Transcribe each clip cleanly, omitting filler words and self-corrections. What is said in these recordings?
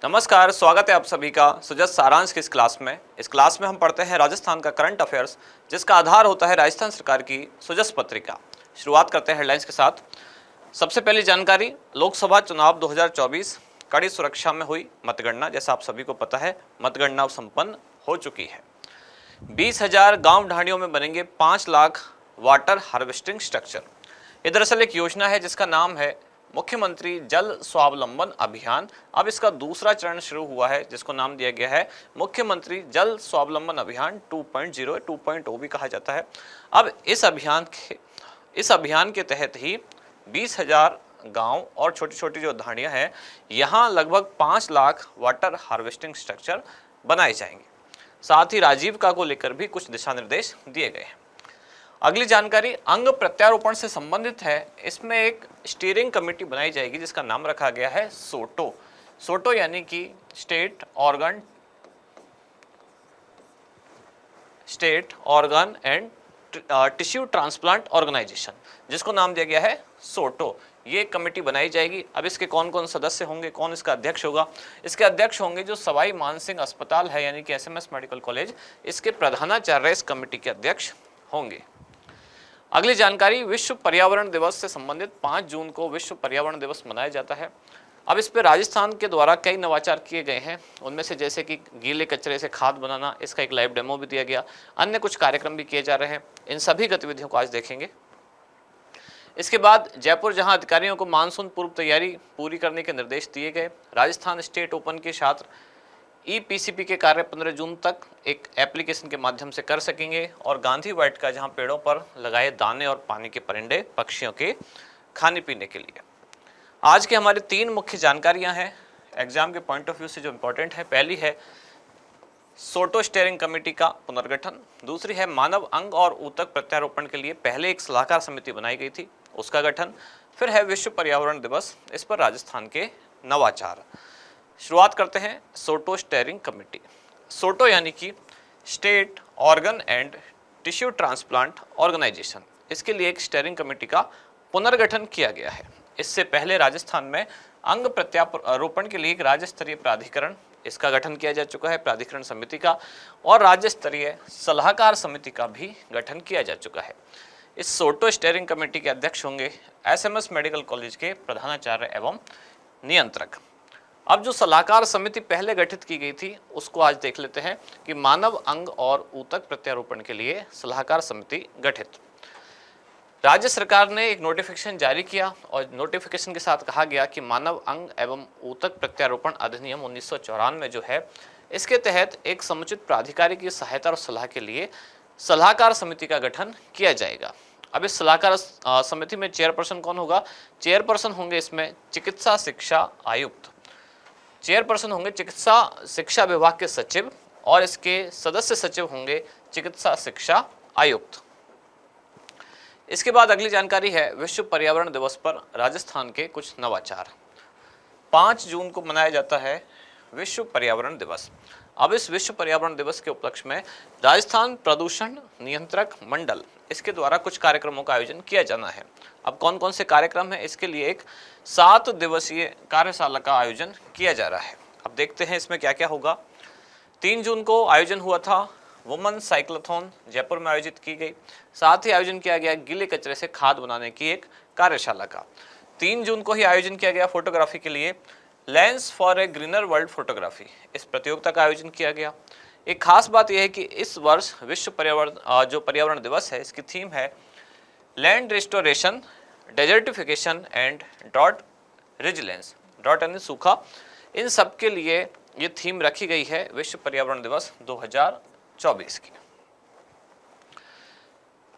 नमस्कार, स्वागत है आप सभी का सुजत सारांश की इस क्लास में। इस क्लास में हम पढ़ते हैं राजस्थान का करंट अफेयर्स, जिसका आधार होता है राजस्थान सरकार की सुजस पत्रिका। शुरुआत करते हैं हेडलाइंस के साथ। सबसे पहली जानकारी, लोकसभा चुनाव 2024 कड़ी सुरक्षा में हुई मतगणना। जैसा आप सभी को पता है, मतगणना संपन्न हो चुकी है। 20,000 गांव ढाणियों में बनेंगे 5 लाख वाटर हार्वेस्टिंग स्ट्रक्चर। ये दरअसल एक योजना है जिसका नाम है मुख्यमंत्री जल स्वावलंबन अभियान। अब इसका दूसरा चरण शुरू हुआ है, जिसको नाम दिया गया है मुख्यमंत्री जल स्वावलंबन अभियान 2.0, 2.0 भी कहा जाता है। अब इस अभियान के तहत ही 20,000 गांव और छोटी छोटी जो धाड़ियां हैं, यहाँ लगभग 5 लाख वाटर हार्वेस्टिंग स्ट्रक्चर बनाए जाएंगे। साथ ही राजीविका को लेकर भी कुछ दिशा निर्देश दिए गए हैं। अगली जानकारी अंग प्रत्यारोपण से संबंधित है। इसमें एक स्टीयरिंग कमेटी बनाई जाएगी जिसका नाम रखा गया है सोटो। सोटो यानी कि state organ and tissue transplant organisation, जिसको नाम दिया गया है सोटो। ये कमेटी बनाई जाएगी। अब इसके कौन कौन सदस्य होंगे, कौन इसका अध्यक्ष होगा? इसके अध्यक्ष होंगे जो सवाई मानसिंह अस्पताल है यानी कि एसएमएस मेडिकल कॉलेज, इसके प्रधानाचार्य इस कमेटी के अध्यक्ष होंगे। अगली जानकारी, विश्व पर्यावरण दिवस से संबंधित 5 जून को विश्व पर्यावरण दिवस मनाया जाता है। अब इस पे राजस्थान के द्वारा कई नवाचार किए गए हैं। उनमें से जैसे कि गीले कचरे से खाद बनाना, इसका एक लाइव डेमो भी दिया गया। अन्य कुछ कार्यक्रम भी किए जा रहे हैं। इन सभी गतिविधियों को आज देखेंगे। इसके बाद जयपुर, जहां अधिकारियों को मानसून पूर्व तैयारी पूरी करने के निर्देश दिए गए। राजस्थान स्टेट ओपन के छात्र ईपीसीपी के कार्य 15 जून तक एक एप्लीकेशन के माध्यम से कर सकेंगे। और गांधी वाटिका, जहां पेड़ों पर लगाए दाने और पानी के परिंदे पक्षियों के खाने पीने के लिए। आज के हमारे 3 मुख्य जानकारियां हैं एग्जाम के पॉइंट ऑफ व्यू से जो इंपॉर्टेंट है। पहली है सोटो स्टीयरिंग कमेटी का पुनर्गठन। दूसरी है मानव अंग और ऊतक प्रत्यारोपण के लिए पहले एक सलाहकार समिति बनाई गई थी, उसका गठन। फिर है विश्व पर्यावरण दिवस, इस पर राजस्थान के नवाचार। शुरुआत करते हैं सोटो स्टीयरिंग कमेटी। सोटो यानी कि state organ and tissue transplant organisation, इसके लिए एक स्टीयरिंग कमेटी का पुनर्गठन किया गया है। इससे पहले राजस्थान में अंग प्रत्यारोपण के लिए एक राज्य स्तरीय प्राधिकरण, इसका गठन किया जा चुका है, प्राधिकरण समिति का। और राज्य स्तरीय सलाहकार समिति का भी गठन किया जा चुका है। इस सोटो स्टीयरिंग कमेटी के अध्यक्ष होंगे एसएमएस मेडिकल कॉलेज के प्रधानाचार्य एवं नियंत्रक। अब जो सलाहकार समिति पहले गठित की गई थी, उसको आज देख लेते हैं कि मानव अंग और ऊतक प्रत्यारोपण के लिए सलाहकार समिति गठित। राज्य सरकार ने एक नोटिफिकेशन जारी किया और नोटिफिकेशन के साथ कहा गया कि मानव अंग एवं ऊतक प्रत्यारोपण अधिनियम 1994 जो है, इसके तहत एक समुचित प्राधिकारी की सहायता और सलाह के लिए सलाहकार समिति का गठन किया जाएगा। अब इस सलाहकार समिति में चेयरपर्सन कौन होगा? चेयरपर्सन होंगे इसमें चिकित्सा शिक्षा आयुक्त। चेयरपर्सन होंगे चिकित्सा शिक्षा विभाग के सचिव और इसके सदस्य सचिव होंगे चिकित्सा शिक्षा आयुक्त। इसके बाद अगली जानकारी है विश्व पर्यावरण दिवस पर राजस्थान के कुछ नवाचार। 5 जून को मनाया जाता है विश्व पर्यावरण दिवस। अब इस विश्व पर्यावरण दिवस के उपलक्ष्य में राजस्थान प्रदूषण नियंत्रक मंडल, इसके द्वारा कुछ कार्यक्रमों का आयोजन किया जाना है। अब कौन कौन से कार्यक्रम है? इसके लिए एक 7 दिवसीय कार्यशाला का आयोजन किया जा रहा है। अब देखते हैं इसमें क्या क्या होगा। 3 जून को आयोजन हुआ था वुमेन साइक्लोथॉन, जयपुर में आयोजित की गई। साथ ही आयोजन किया गया गीले कचरे से खाद बनाने की एक कार्यशाला का। 3 जून को ही आयोजन किया गया फोटोग्राफी के लिए lens for a greener world photography, इस प्रतियोगिता का आयोजन किया गया। एक खास बात यह है कि इस वर्ष विश्व पर्यावरण दिवस है, इसकी थीम है land restoration, desertification and drought resilience. Drought यानी सूखा, इन सब के लिए ये थीम रखी गई है विश्व पर्यावरण दिवस 2024 की।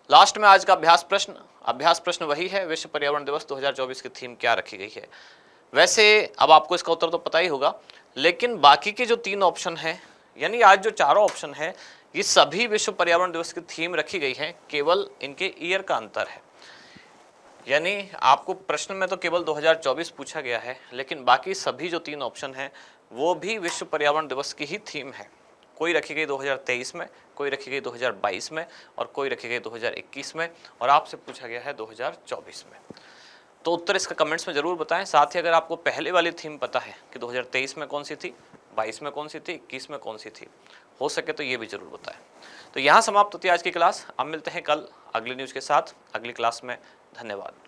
लास्ट में आज का अभ्यास प्रश्न वही है, विश्व पर्यावरण दिवस 2024 की थीम क्या रखी गई है। वैसे अब आपको इसका उत्तर तो पता ही होगा, लेकिन बाकी के जो 3 ऑप्शन हैं, यानी आज जो चारों ऑप्शन है, ये सभी विश्व पर्यावरण दिवस की थीम रखी गई है, केवल इनके ईयर का अंतर है। यानी आपको प्रश्न में तो केवल 2024 पूछा गया है, लेकिन बाकी सभी जो 3 ऑप्शन हैं वो भी विश्व पर्यावरण दिवस की ही थीम है। कोई रखी गई 2023 में, कोई रखी गई 2022 में और कोई रखी गई 2021 में, और आपसे पूछा गया है 2024 में। तो उत्तर इसका कमेंट्स में जरूर बताएं। साथ ही अगर आपको पहले वाली थीम पता है कि 2023 में कौन सी थी, 22 में कौन सी थी, 21 में कौन सी थी, हो सके तो ये भी जरूर बताएं। तो यहाँ समाप्त होती है आज की क्लास। अब मिलते हैं कल अगली न्यूज़ के साथ अगली क्लास में। धन्यवाद।